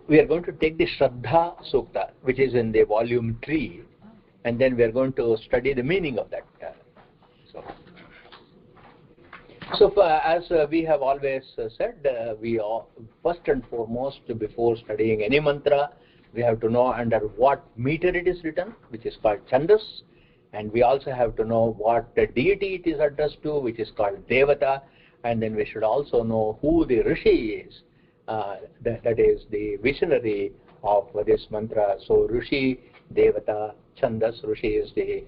we are going to take the Shraddha Sukta, which is in the volume 3, and then we are going to study the meaning of that. As we have always said, we are, first and foremost, before studying any mantra, we have to know under what meter it is written, which is called Chandas, and we also have to know what deity it is addressed to, which is called Devata, and then we should also know who the Rishi is, that is the visionary of this mantra. So Rishi, Devata, Chandas. Rishi is the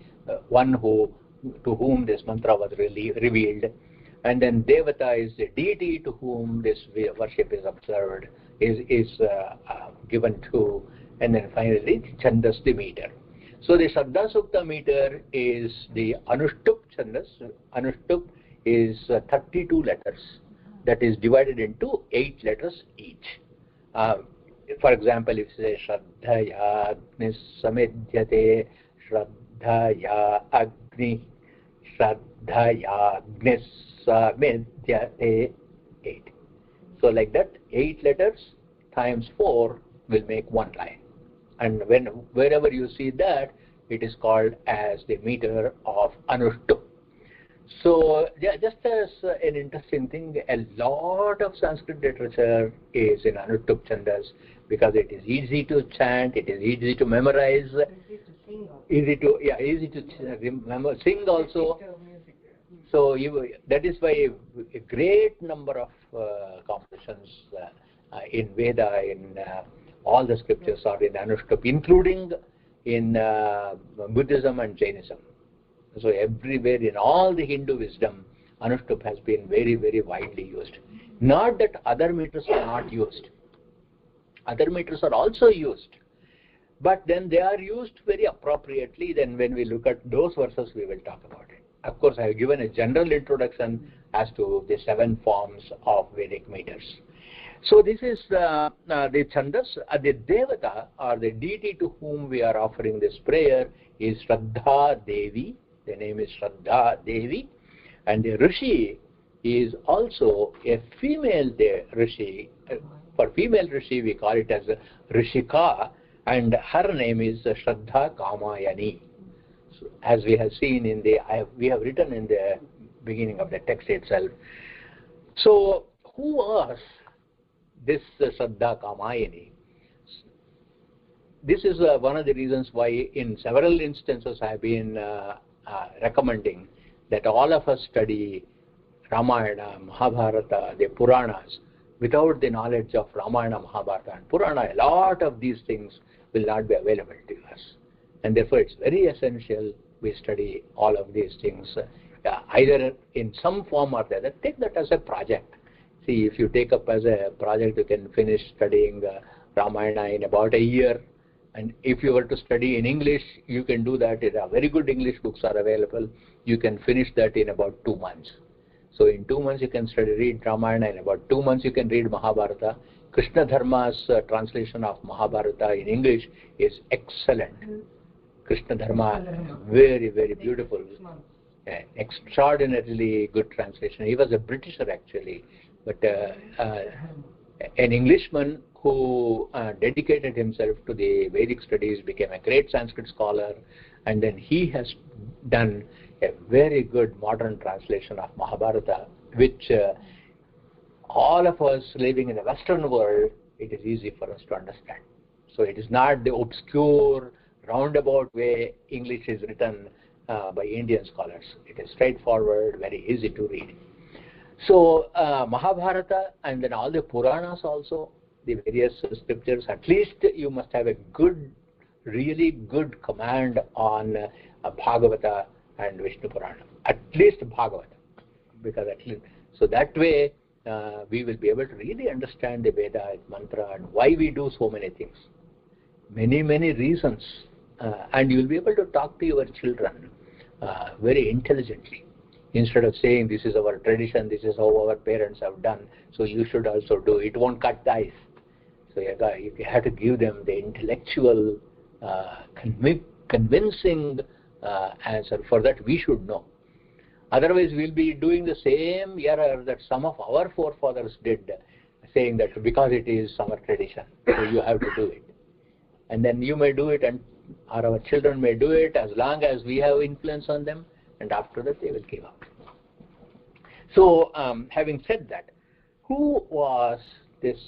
one to whom this mantra was really revealed, and then Devata is the deity to whom this worship is observed, is given to, and then finally Chandas, the meter. So the Shraddha Sukta meter is the Anushtup Chandas. Anushtup is 32 letters that is divided into 8 letters each. For example, if you say Shraddhaya Agni Samedhyate, Shraddhaya Agni, Shraddhaya Agni Samedhyate, 8. So like that, 8 letters times 4 will make one line. And wherever you see that, it is called as the meter of Anushtup. So just as an interesting thing, a lot of Sanskrit literature is in Anushtup Chandas because it is easy to chant, it is easy to memorize, easy to remember, sing also. So that is why a great number of compositions in Veda, in all the scriptures are in Anushtup, including in Buddhism and Jainism. So everywhere in all the Hindu wisdom, Anushtup has been very, very widely used. Not that other meters are not used. Other meters are also used. But then they are used very appropriately. Then when we look at those verses, we will talk about it. Of course, I have given a general introduction as to the 7 forms of Vedic meters. So this is the Chandas. The Devata, or the deity to whom we are offering this prayer, is Shraddha Devi. The name is Shraddha Devi. And the Rishi is also a female Rishi. For female Rishi, we call it as Rishika, and her name is Shraddha Kamayani. So, as we have seen we have written in the beginning of the text itself. So who was this Shraddha Kamayani? This is one of the reasons why in several instances I have been recommending that all of us study Ramayana, Mahabharata, the Puranas. Without the knowledge of Ramayana, Mahabharata and Purana, a lot of these things will not be available to us. And therefore it's very essential we study all of these things, either in some form or the other. Take that as a project. See, if you take up as a project, you can finish studying Ramayana in about a year. And if you were to study in English, you can do that. There are very good English books are available. You can finish that in about 2 months. So in 2 months you can read Ramayana. In about 2 months you can read Mahabharata. Krishna Dharma's translation of Mahabharata in English is excellent. Krishna Dharma, very, very beautiful. Extraordinarily good translation. He was a Britisher actually, but an Englishman who dedicated himself to the Vedic studies, became a great Sanskrit scholar, and then he has done a very good modern translation of Mahabharata, which all of us living in the Western world, it is easy for us to understand. So it is not the obscure, roundabout way English is written by Indian scholars. It is straightforward, very easy to read. So Mahabharata and then all the Puranas also, the various scriptures, at least you must have a good, really good command on Bhagavata and Vishnu Purana. At least Bhagavata. Because at least, so that way we will be able to really understand the Veda mantra and why we do so many things. Many, many reasons. And you will be able to talk to your children very intelligently. Instead of saying this is our tradition, this is how our parents have done, so you should also do it. It won't cut the ice. So you have to give them the intellectual, convincing answer. For that we should know. Otherwise we'll be doing the same error that some of our forefathers did, saying that because it is our tradition, so you have to do it. And then you may do it, and or our children may do it as long as we have influence on them, and after that they will give up. So, having said that, who was this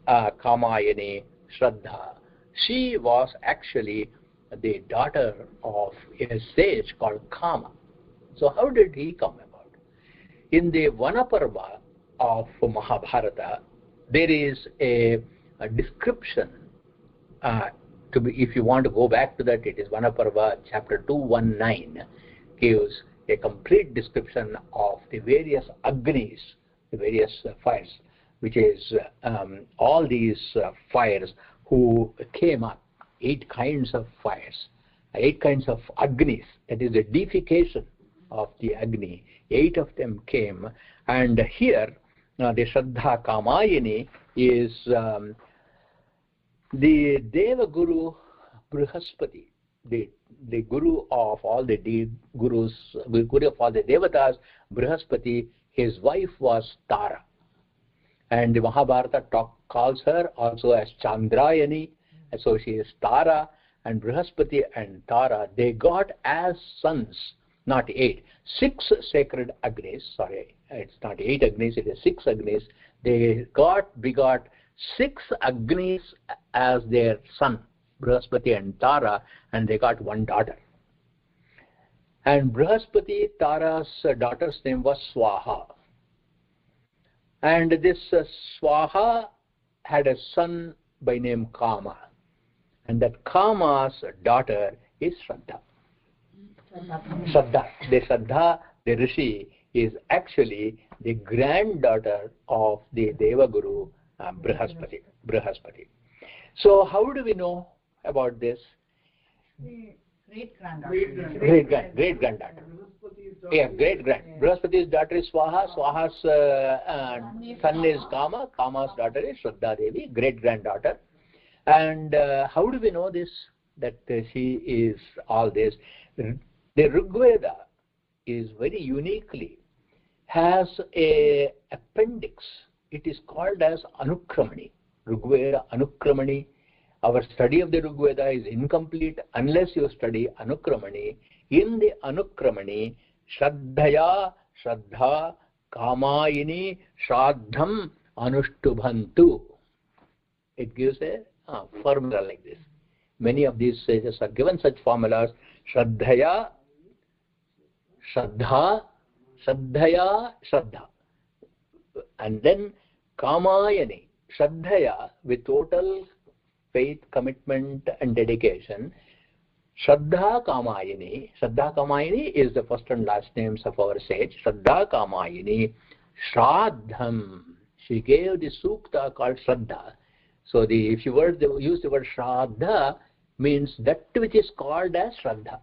Kamayani Shraddha? She was actually the daughter of a sage called Kama. So how did he come about? In the Vanaparva of Mahabharata, there is a description. If you want to go back to that, it is Vanaparva chapter 219, gives a complete description of the various Agnis, the various fires, which is all these fires who came up, 8 kinds of fires, 8 kinds of Agnis, that is the deification of the Agni. 8 of them came, and here the Shraddha Kamayani is the Deva Guru Brihaspati, the Guru of all the Gurus, the Guru of all the Devatas, Brihaspati. His wife was Tara, and the Mahabharata calls her also as Chandrayani. So she is Tara, and Brihaspati and Tara, they got as sons, not 8, 6 sacred Agnis. Sorry, it's not 8 Agnis, it is 6 Agnis. They begot 6 Agnis as their son, Brihaspati and Tara, and they got 1 daughter. And Brihaspati, Tara's daughter's name was Swaha. And this Swaha had a son by name Kama. And that Kama's daughter is Shraddha. Shraddha. The Shraddha, the Rishi, is actually the granddaughter of the Devaguru Brihaspati. So how do we know about this? Great-granddaughter. Yeah, great-grand. Brihaspati's daughter is Swaha. Swaha's son is Kama. Kama's daughter is Shraddha Devi, great-granddaughter. And how do we know this, that she is all this? The Rigveda is very uniquely, has a appendix. It is called as Anukramani. Rigveda Anukramani. Our study of the Rigveda is incomplete unless you study Anukramani. In the Anukramani, Shraddhaya, Shraddha, Kamayini, Shraddham, Anuštubhantu. It gives a formula like this. Many of these sages are given such formulas. Shraddhaya, Shraddha, Shraddhaya, Shraddha. And then Kamayani, Shraddhaya, with total faith, commitment and dedication. Shraddha Kamayini. Shraddha Kamayini is the first and last names of our sage. Shraddha Kamayini. Shraddham. She gave the sukta called Shraddha. So if you use the word Shraddha, means that which is called as Shraddha.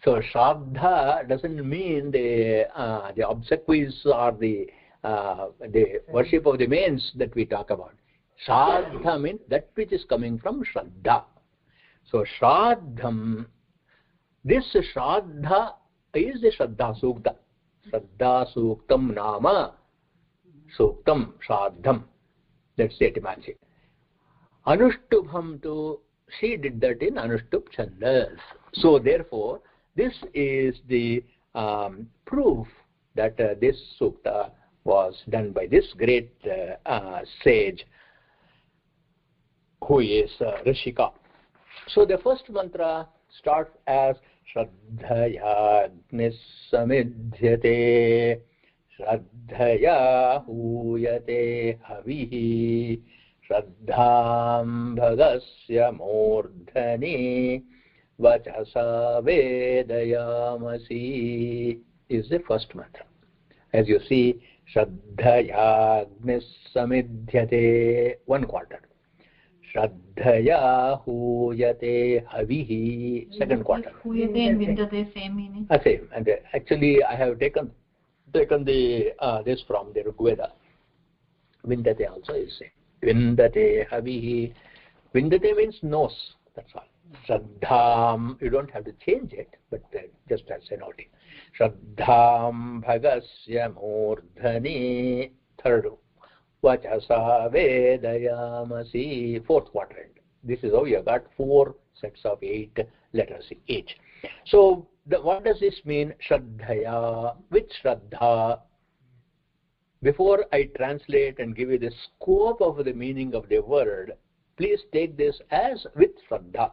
So Shraddha doesn't mean the obsequies or the worship of the mains that we talk about. Shraddha means that which is coming from Shraddha. So Shraddham, this Shraddha is the Shraddha Sukta. Shraddha Suktam Nama. Suktam Shraddham. That's the etymology. Anuštubham too, she did that in Anuštub Chandas. So therefore, this is the proof that this sukta was done by this great sage who is Rishika. So the first mantra starts as Shraddhaya Agnisamidhyate, Shraddhaya Huyate Havihi, Shraddham Bhagasya Mordhani, Vachasa Vedayamasi is the first mantra. As you see, Shraddhaya Agnisamidhyate, 1 quarter. Shraddhaya Huyate Havihi, 2nd quarter. Huyate and Vindate, same meaning? Same. And actually, I have taken the this from the Rigveda. Vindate also is same. Vindate Havihi. Vindate means knows. That's all. Shraddham, you don't have to change it, but just as a noting. Shraddham Bhagasya Mordhani, 3rd Vachasa Vedayamasi. Fourth quadrant. This is how you got 4 sets of 8 letters each. So what does this mean? Shraddhaya. With Shraddha. Before I translate and give you the scope of the meaning of the word, please take this as with Shraddha,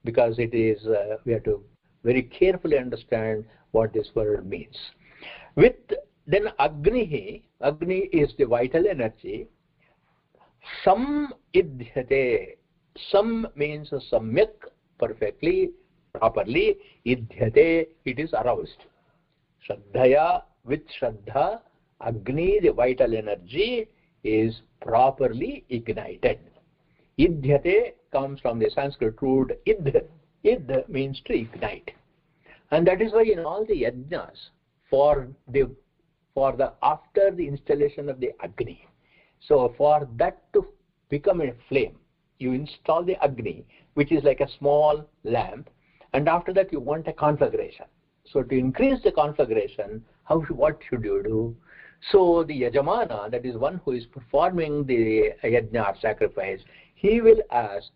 because it is we have to very carefully understand what this word means. With then Agni is the vital energy. Sam idhyate. Sam means samyak, perfectly, properly. Idhyate, it is aroused. Shraddhaya, with Shraddha, Agni, the vital energy, is properly ignited. Idhyate comes from the Sanskrit root idh. Idh means to ignite. And that is why in all the yajnas, after the installation of the Agni, so for that to become a flame, you install the Agni, which is like a small lamp, and after that you want a conflagration. So to increase the conflagration, what should you do? So the Yajamana, that is one who is performing the yajna or sacrifice, he will ask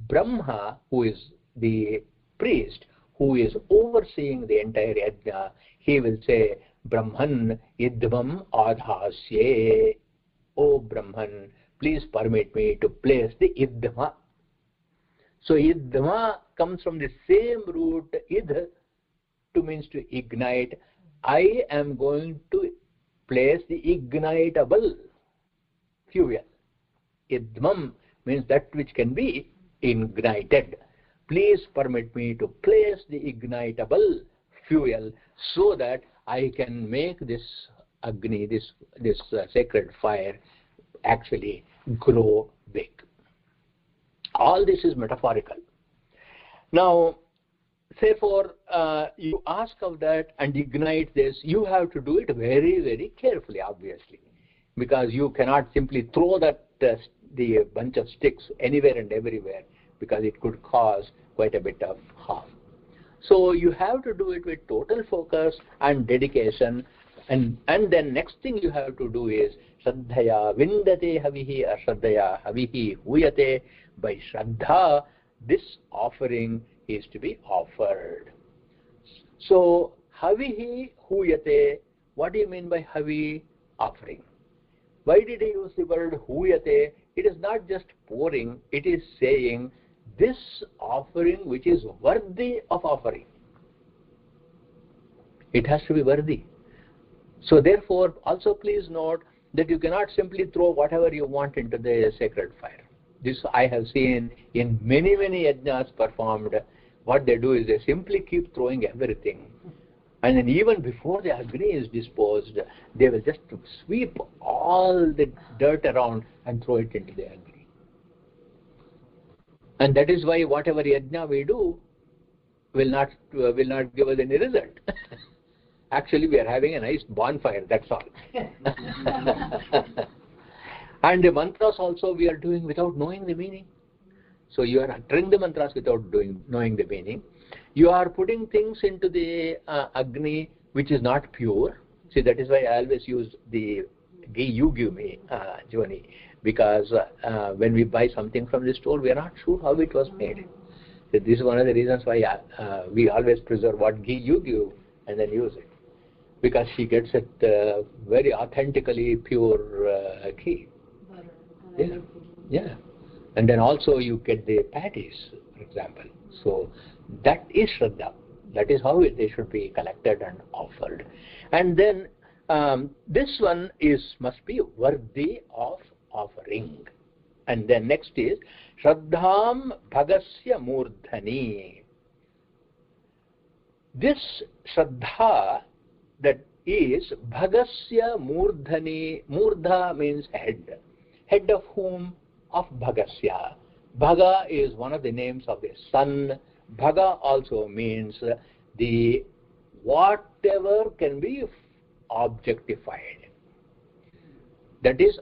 Brahma, who is the priest, who is overseeing the entire yajna, he will say, Brahman idvam adhasye. O Brahman, please permit me to place the idma. So idma comes from the same root idh, to means to ignite. I am going to place the ignitable fuel. Idmam means that which can be ignited. Please permit me to place the ignitable fuel so that I can make this Agni, this sacred fire, actually grow big. All this is metaphorical. Now, therefore, you ask of that and ignite this, you have to do it very, very carefully, obviously, because you cannot simply throw that the bunch of sticks anywhere and everywhere, because it could cause quite a bit of harm. So you have to do it with total focus and dedication, and then next thing you have to do is Shraddhaya Vindate Havihi or Shraddhaya Havihi Huyate. By Shraddha, this offering is to be offered. So Havihi Huyate, what do you mean by Havi? Offering. Why did he use the word Huyate? It is not just pouring, it is saying this offering which is worthy of offering. It has to be worthy. So therefore, also please note that you cannot simply throw whatever you want into the sacred fire. This I have seen in many, many yajnas performed. What they do is they simply keep throwing everything. And then even before the Agni is disposed, they will just sweep all the dirt around and throw it into the Agni. And that is why whatever yajna we do will not give us any result. Actually, we are having a nice bonfire, that's all. And the mantras also we are doing without knowing the meaning. So you are uttering the mantras without knowing the meaning. You are putting things into the Agni which is not pure. See, that is why I always use the ghee you give me, Joni, because when we buy something from the store, we are not sure how it was made. So this is one of the reasons why we always preserve what ghee you give and then use it, because she gets it very authentically pure ghee. Yeah. And then also you get the patties, for example. So that is Shraddha. That is how they should be collected and offered. And then this one must be worthy of offering. And then next is Shraddham Bhagasya Murdhani. This Shraddha, that is Bhagasya Murdhani. Murdha means head. Head of whom? Of Bhagasya. Bhaga is one of the names of the sun. Bhaga also means the whatever can be objectified. That is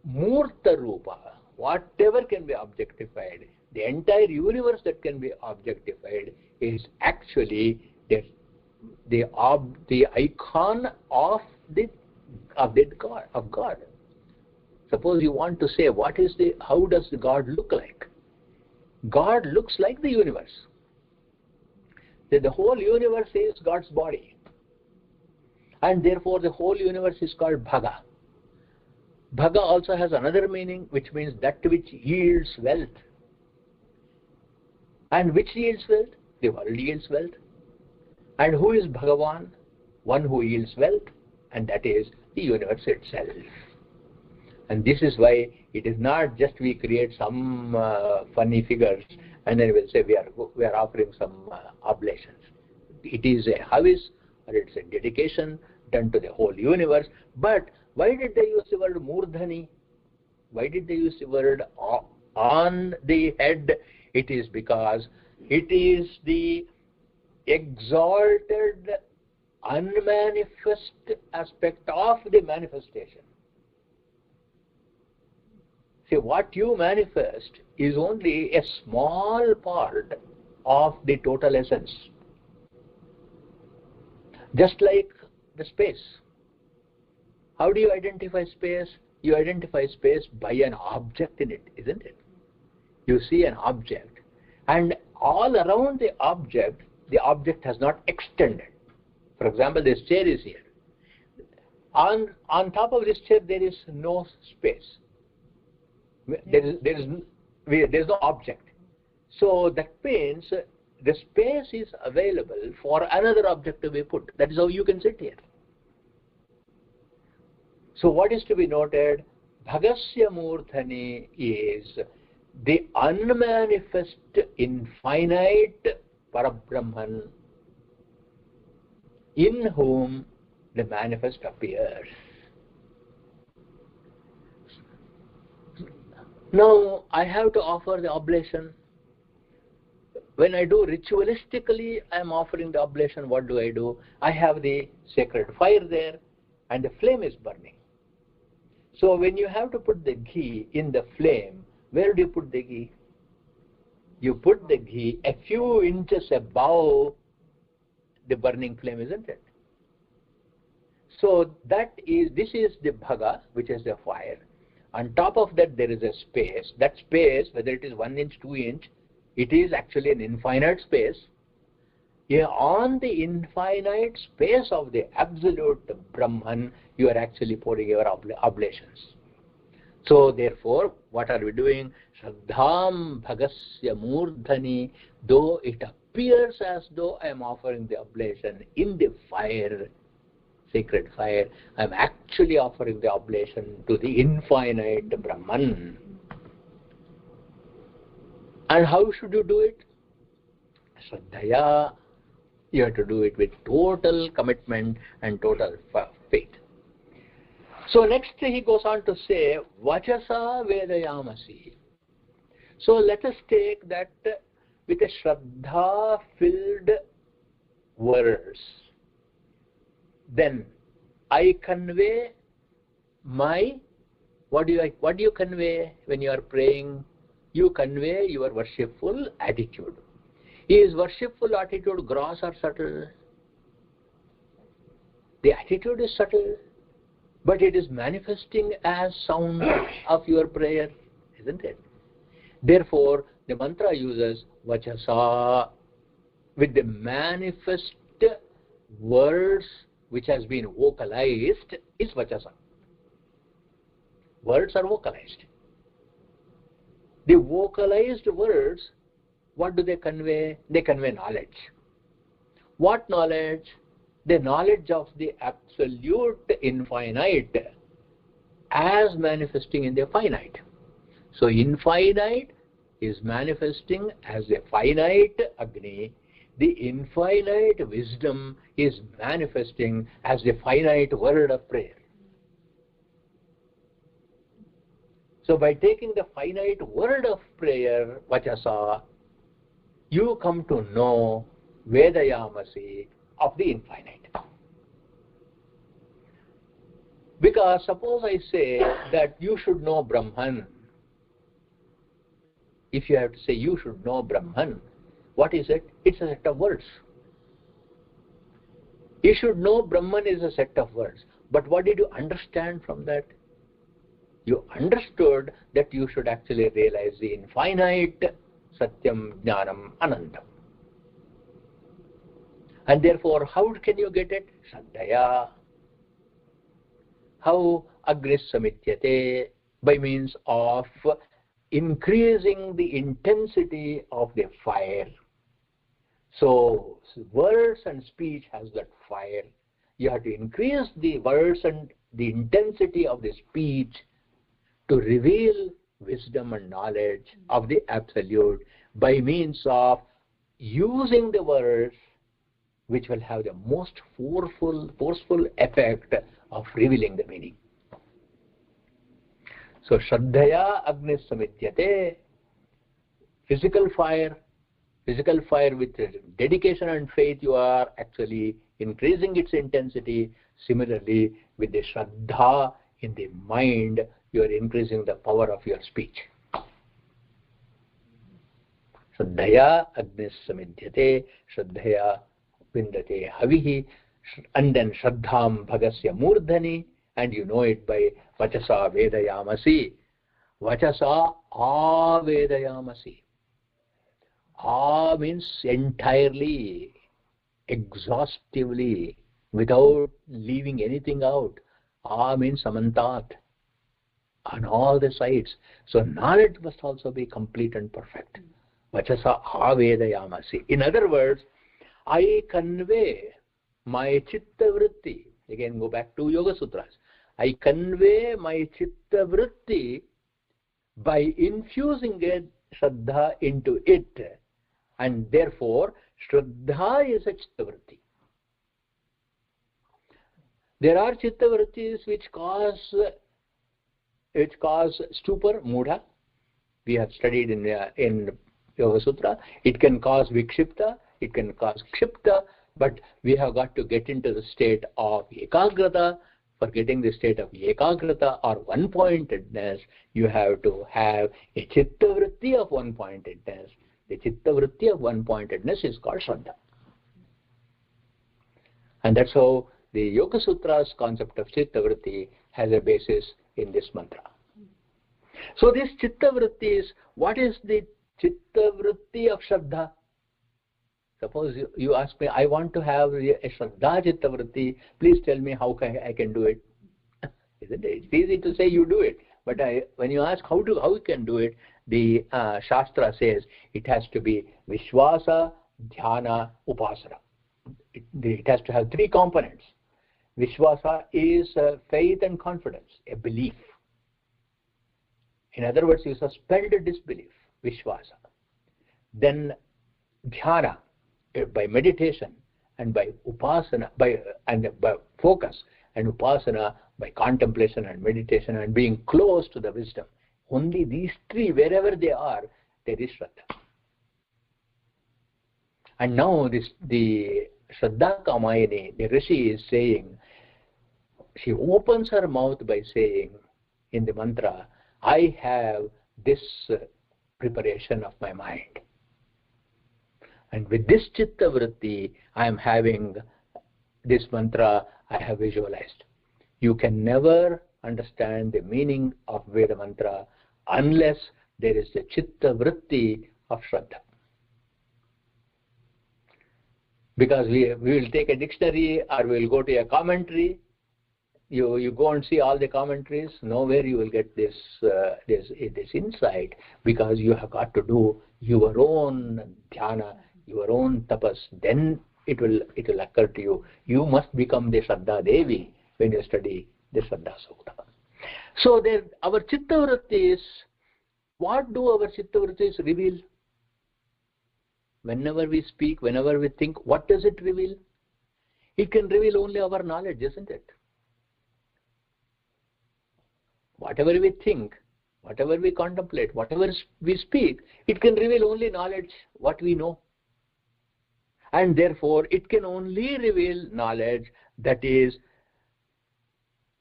Murta Rupa. Whatever can be objectified, the entire universe that can be objectified is actually the icon of God. Suppose you want to say, how does the God look like? God looks like the universe. The whole universe is God's body. And therefore the whole universe is called Bhaga. Bhaga also has another meaning, which means that which yields wealth. And which yields wealth? The world yields wealth. And who is Bhagavan? One who yields wealth, and that is the universe itself. And this is why it is not just we create some funny figures and then we'll say we are offering some oblations. It is a havis, or it's a dedication done to the whole universe. But why did they use the word murdhani? Why did they use the word on the head? It is because it is the exalted, unmanifest aspect of the manifestation. See, what you manifest is only a small part of the total essence. Just like the space. How do you identify space? You identify space by an object in it, isn't it? You see an object, and all around the object has not extended. For example, this chair is here. On top of this chair, there is no space. There is no object. So that means the space is available for another object to be put. That is how you can sit here. So what is to be noted? Bhagasya Murthani is the unmanifest, infinite Parabrahman in whom the manifest appears. Now, I have to offer the oblation. When I do ritualistically, I am offering the oblation. What do? I have the sacred fire there, and the flame is burning. So when you have to put the ghee in the flame, where do you put the ghee? You put the ghee a few inches above the burning flame, isn't it? So this is the bhaga, which is the fire. On top of that, there is a space. That space, whether it is 1 inch, 2 inch, it is actually an infinite space. Yeah, on the infinite space of the absolute Brahman, you are actually pouring your oblations. So therefore, what are we doing? Shraddham bhagasya murdhani, though it appears as though I am offering the oblation in the fire, sacred fire, I am actually offering the oblation to the infinite Brahman. And how should you do it? Shraddhaya. You have to do it with total commitment and total faith. So next he goes on to say, Vachasa Vedayamasi. So let us take that with a Shraddha filled words. Then I convey my, what do you convey when you are praying? You convey your worshipful attitude. Is worshipful attitude gross or subtle? The attitude is subtle, but it is manifesting as sound of your prayer, isn't it? Therefore, the mantra uses Vachasa with the manifest words which has been vocalized is Vachasa. Words are vocalized. The vocalized words, what do they convey? They convey knowledge. What knowledge? The knowledge of the absolute infinite as manifesting in the finite. So infinite is manifesting as a finite Agni. The infinite wisdom is manifesting as the finite word of prayer. So by taking the finite word of prayer, Vachasa, you come to know Vedayamasi of the infinite. Because suppose I say that you should know Brahman. If you have to say you should know Brahman, what is it? It's a set of words. You should know Brahman is a set of words. But what did you understand from that? You understood that you should actually realize the infinite Satyam, Jnanam, Anandam. And therefore, how can you get it? Shraddhaya. How? Agnis Samityate, by means of increasing the intensity of the fire. So words and speech has that fire. You have to increase the words and the intensity of the speech to reveal wisdom and knowledge of the Absolute by means of using the words which will have the most forceful effect of revealing the meaning. So Shraddhaya Agnis Samityate, physical fire with dedication and faith, you are actually increasing its intensity. Similarly, with the Shraddha in the mind, you are increasing the power of your speech. Shraddhaya Agnis Samidyate, Shraddhaya Vindate Havihi, and then Shraddham Bhagasya Murdhani, and you know it by Vachasa Vedayamasi. Vachasa Avedayamasi. Means entirely, exhaustively, without leaving anything out. Means Samantat, on all the sides. So knowledge must also be complete and perfect. Vachasa Avedayamasi. In other words, I convey my Chitta Vritti. Again, go back to Yoga Sutras. I convey my Chitta Vritti by infusing it, Shraddha, into it. And therefore, Shraddha is a Chitta Vritti. There are Chitta Vrittis which cause stupor, mudha. We have studied in Yoga Sutra. It can cause vikshipta, it can cause kshipta, but we have got to get into the state of ekagrata. For getting the state of ekagrata or one-pointedness, you have to have a chitta vritti of one-pointedness. The chitta vritti of one-pointedness is called Shraddha. And that's how the Yoga Sutra's concept of chitta vritti has a basis in this mantra. So this chitta vritti is, what is the chitta vritti of Shraddha? Suppose you ask me, I want to have a Shraddha chitta vritti, please tell me how I can do it. Isn't it? It's easy to say you do it, but when you ask how you can do it, the Shastra says it has to be Vishwasa, Dhyana, Upasana. It has to have three components. Vishwasa is faith and confidence, a belief. In other words, you suspend disbelief, Vishwasa. Then Dhyana, by meditation, and by Upasana, by focus, and Upasana by contemplation and meditation and being close to the wisdom. Only these three, wherever they are, there is Shraddha. And now the Shraddha Kamayini, the Rishi is saying, she opens her mouth by saying in the mantra, I have this preparation of my mind. And with this chitta vritti, I am having this mantra I have visualized. You can never understand the meaning of Veda mantra unless there is the chitta vritti of Shraddha. Because we will take a dictionary or we will go to a commentary. You go and see all the commentaries. Nowhere you will get this insight, because you have got to do your own dhyana, your own tapas. Then it will occur to you. You must become the Shraddha Devi when you study the Shraddha Sukta. So our chitta vrittis, what do our chitta vrittis reveal? Whenever we speak, whenever we think, what does it reveal? It can reveal only our knowledge, isn't it? Whatever we think, whatever we contemplate, whatever we speak, it can reveal only knowledge, what we know. And therefore, it can only reveal knowledge that is,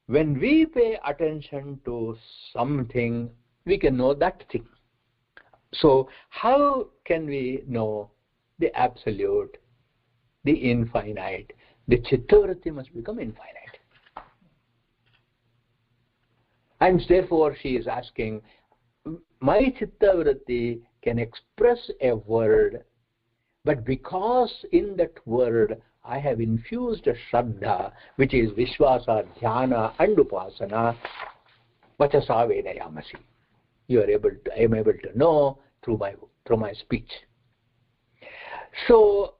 when we pay attention to something, we can know that thing. So, how can we know the absolute, the infinite? The chitta vritti must become infinite. And therefore she is asking, my chitta vritti can express a word, but because in that word I have infused a Shraddha, which is Vishwasa, Dhyana and Upasana, Vachasa Vedayamasi. I am able to know through my speech. So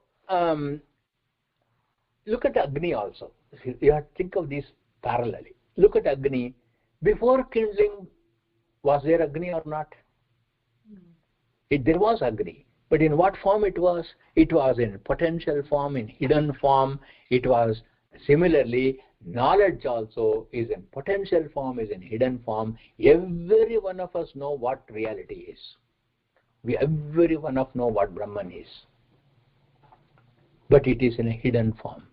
look at Agni also. You have to think of these parallelly. Look at Agni. Before kindling, was there Agni or not? There was Agni. But in what form it was? It was in potential form, in hidden form. It was similarly, knowledge also is in potential form, is in hidden form. Every one of us know what reality is. Every one of us know what Brahman is. But it is in a hidden form.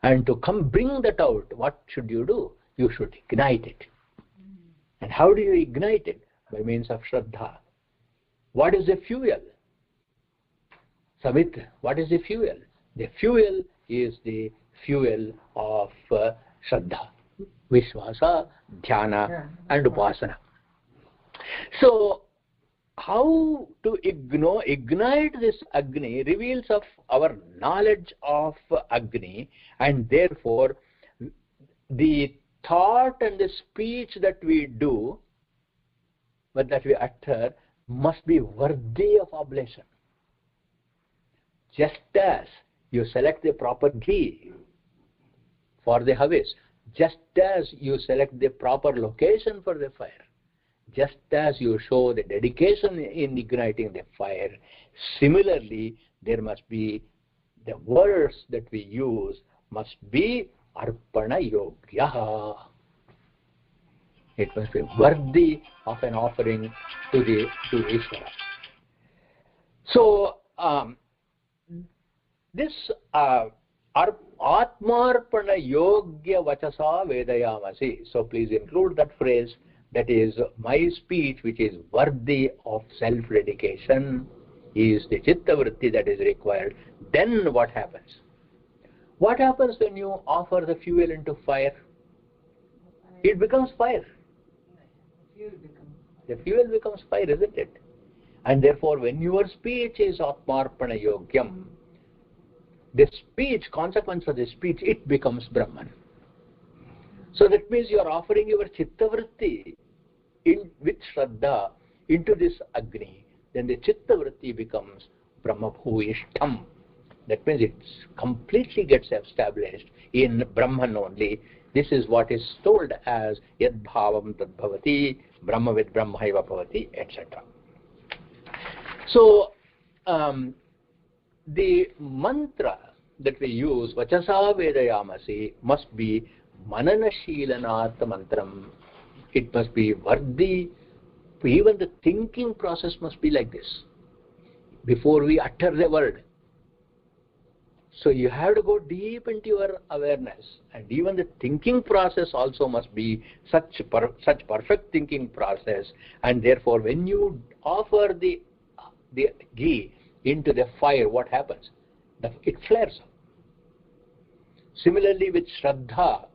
And to bring that out, what should you do? You should ignite it. And how do you ignite it? By means of Shraddha. What is the fuel? Samit, what is the fuel? The fuel is the fuel of Shraddha, Vishwasa, Dhyana and Upasana. So, how to ignite this Agni reveals of our knowledge of Agni, and therefore the thought and the speech that we do, but that we utter, must be worthy of oblation. Just as you select the proper ghee for the havis, just as you select the proper location for the fire, just as you show the dedication in igniting the fire, similarly there must be the words that we use must be arpana yogya. It must be worthy of an offering to Ishvara. So this atmarpana yogya vachasa vedayamasi. So please include that phrase. That is, my speech which is worthy of self-dedication is the chitta vritti that is required. Then what happens? What happens when you offer the fuel into fire? It becomes fire. The fuel becomes fire, isn't it? And therefore, when your speech is atmarpana yogyam, the speech, consequence of the speech, it becomes Brahman. So that means you are offering your chitta vritti with Shraddha into this Agni. Then the chitta vritti becomes Brahma bhuvishtam. That means it completely gets established in Brahman only. This is what is told as yad bhavam tad bhavati, Brahma with Brahmaiva bhavati, etc. So the mantra that we use, Vachasa Vedayamasi, must be Mananashilanartha mantram. It must be worthy. Even the thinking process must be like this. Before we utter the word. So you have to go deep into your awareness. And even the thinking process also must be such perfect thinking process. And therefore when you offer the ghee into the fire, what happens? It flares up. Similarly with Shraddha,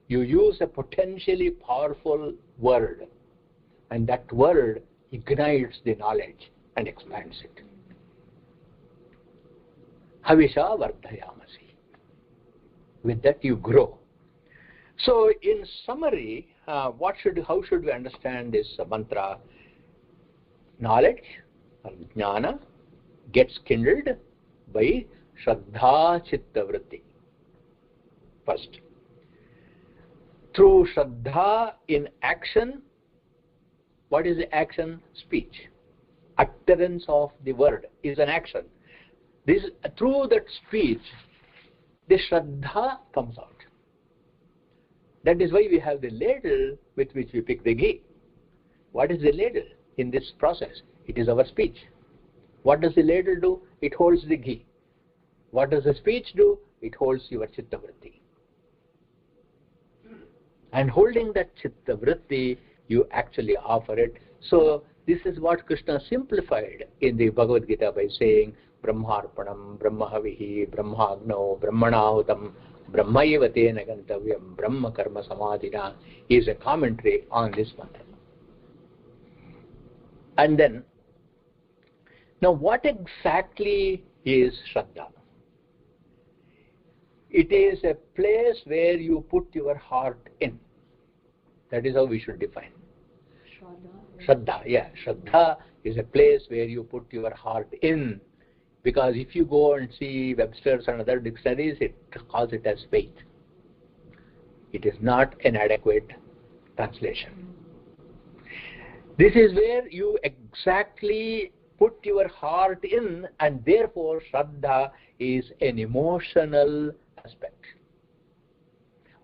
you use a potentially powerful word, and that word ignites the knowledge and expands it. Havisha vardhayamasi. With that you grow. So in summary, how should we understand this mantra? Knowledge or jnana gets kindled by Shraddha chitta vritti. First. Through Shraddha in action, what is the action? Speech. Utterance of the word is an action. Through that speech, the Shraddha comes out. That is why we have the ladle with which we pick the ghee. What is the ladle in this process? It is our speech. What does the ladle do? It holds the ghee. What does the speech do? It holds your chitta vritti. And holding that chitta vritti, you actually offer it. So this is what Krishna simplified in the Bhagavad Gita by saying Brahmarpanam, Brahmahavihi, Brahmagno, Brahmanahutam, Brahmaiva tena gantavyam Brahma karma samadhina is a commentary on this mantra. And then, now what exactly is Shraddha? It is a place where you put your heart in. That is how we should define. Shraddha, yeah. Shraddha is a place where you put your heart in. Because if you go and see Webster's and other dictionaries, it calls it as faith. It is not an adequate translation. This is where you exactly put your heart in, and therefore Shraddha is an emotional aspect.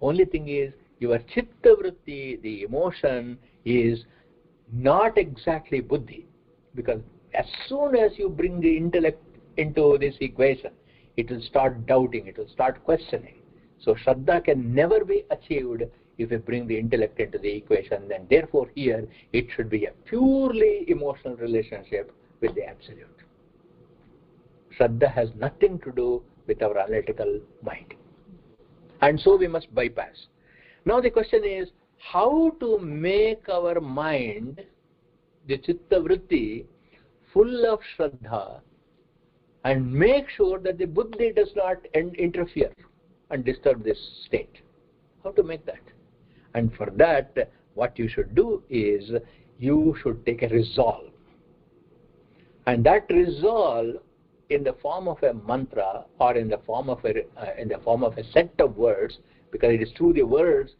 Only thing is, your chitta vritti, the emotion, is not exactly buddhi, because as soon as you bring the intellect into this equation, it will start doubting, it will start questioning. So Shraddha can never be achieved if you bring the intellect into the equation, then therefore here it should be a purely emotional relationship with the Absolute. Shraddha has nothing to do with our analytical mind. And so we must bypass. Now the question is, how to make our mind, the chitta vritti, full of Shraddha, and make sure that the buddhi does not interfere and disturb this state. How to make that? And for that, what you should do is, you should take a resolve. And that resolve, in the form of a mantra or in the form of a set of words, because it is through the words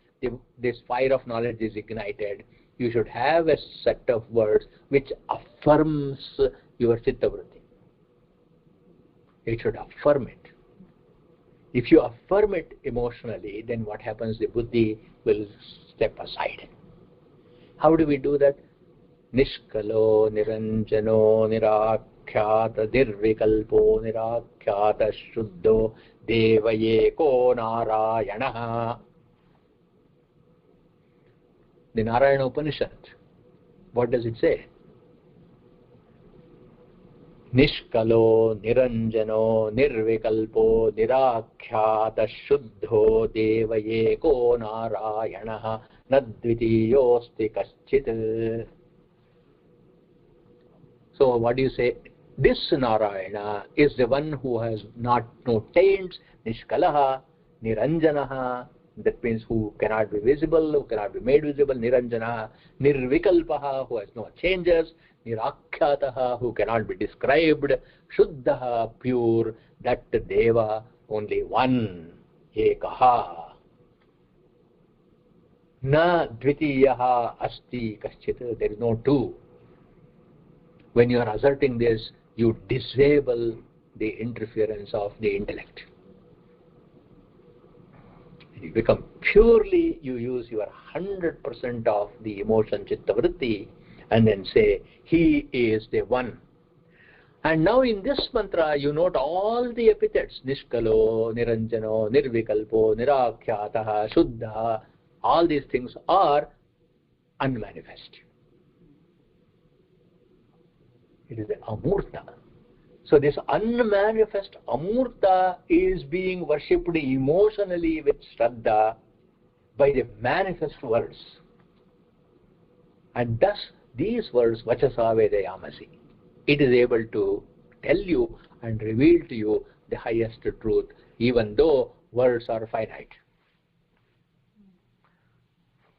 this fire of knowledge is ignited. You should have a set of words which affirms your chitta vritti. It should affirm it. If you affirm it emotionally, then what happens? The buddhi will step aside. How do we do that? Nishkalo, Niranjano, Nirakhyata, Dirvikalpo, Nirakhyata, Shuddho, Devayeko, Narayana. The Narayana Upanishad, what does it say? Nishkalo, Niranjano, Nirvikalpo, Nirakhyata, Shuddho, Devayeko, Narayana, Nadvitiyosti Kaschit. So what do you say? This Narayana is the one who has no taints, Nishkalaha, Niranjanaha, that means who cannot be visible, who cannot be made visible, Niranjanaha, Nirvikalpaha, who has no changes, Nirakhyataha, who cannot be described, Shuddhaha, pure, that Deva, only one, Ekaha. Na dvitiyaha asti kaschit, there is no two. When you are asserting this, you disable the interference of the intellect. You become purely, you use your 100% of the emotion chitta vritti and then say, he is the one. And now in this mantra, you note all the epithets, Nishkalo, Niranjano, Nirvikalpo, Nirakhyataha, Shuddha, all these things are unmanifest. It is the Amurta. So this unmanifest Amurta is being worshipped emotionally with Shraddha by the manifest words. And thus these words, Vachasa Vedayamasi, it is able to tell you and reveal to you the highest truth, even though words are finite.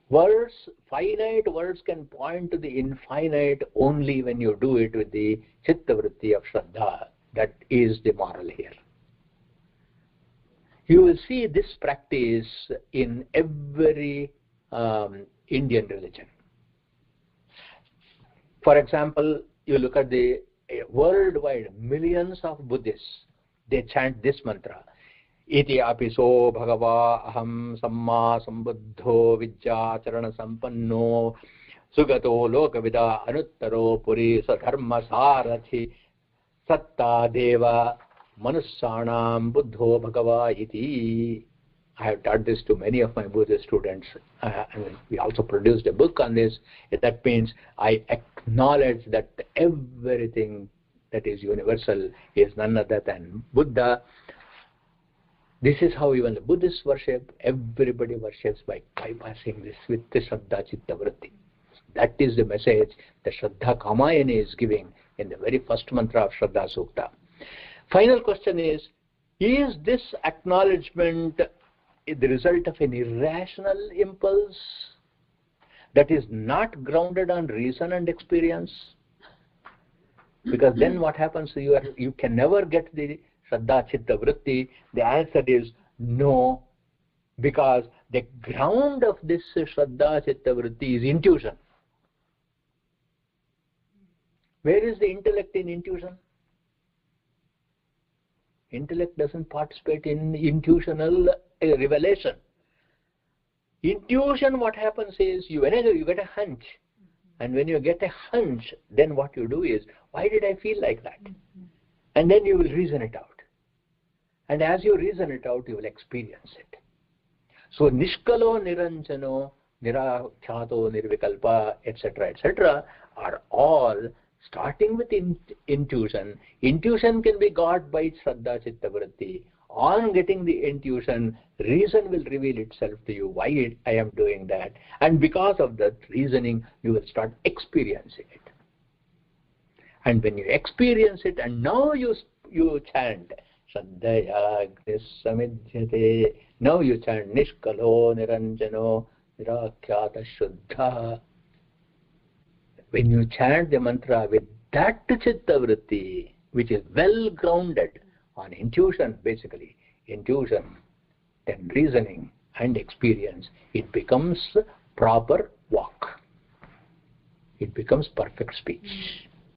Words, finite words can point to the infinite only when you do it with the chitta vritti of Shraddha. That is the moral here. You will see this practice in every Indian religion. For example, you look at the worldwide, millions of Buddhists, they chant this mantra. Iti apiso bhagava aham samma sambuddho vidyacharana sampanno sugato lokavida anuttaro puri sadharma sarathi satta deva manussanam buddho bhagava iti. I have taught this to many of my Buddhist students, and we also produced a book on this. That means I acknowledge that everything that is universal is none other than Buddha. This is how even the Buddhists worship. Everybody worships by bypassing this with the Shraddha Chitta Vritti. That is the message that Shraddha Kamayani is giving in the very first mantra of Shraddha Sukta. Final question is this acknowledgement the result of an irrational impulse that is not grounded on reason and experience? Because then what happens, you can never get the Shraddha Chitta Vritti. The answer is no, because the ground of this Shraddha Chitta Vritti is intuition. Where is the intellect in intuition? Intellect doesn't participate in intuitional revelation. Intuition, what happens is you get a hunch. And when you get a hunch, then what you do is, why did I feel like that? And then you will reason it out. And as you reason it out, you will experience it. So Nishkalo, Niranjano, Nirakyato, Nirvikalpa, etc., are all starting with intuition. Intuition can be got by Shraddha Chitta Vritti. On getting the intuition, reason will reveal itself to you, why I am doing that. And because of that reasoning, you will start experiencing it. And when you experience it, and now you chant, Shraddhaya Agnis Samidhyate. Now you chant Nishkalo Niranjano Nirakhyata Shuddha. When you chant the mantra with that Chitta Vritti, which is well grounded on intuition, basically, intuition, then reasoning and experience, it becomes proper walk. It becomes perfect speech.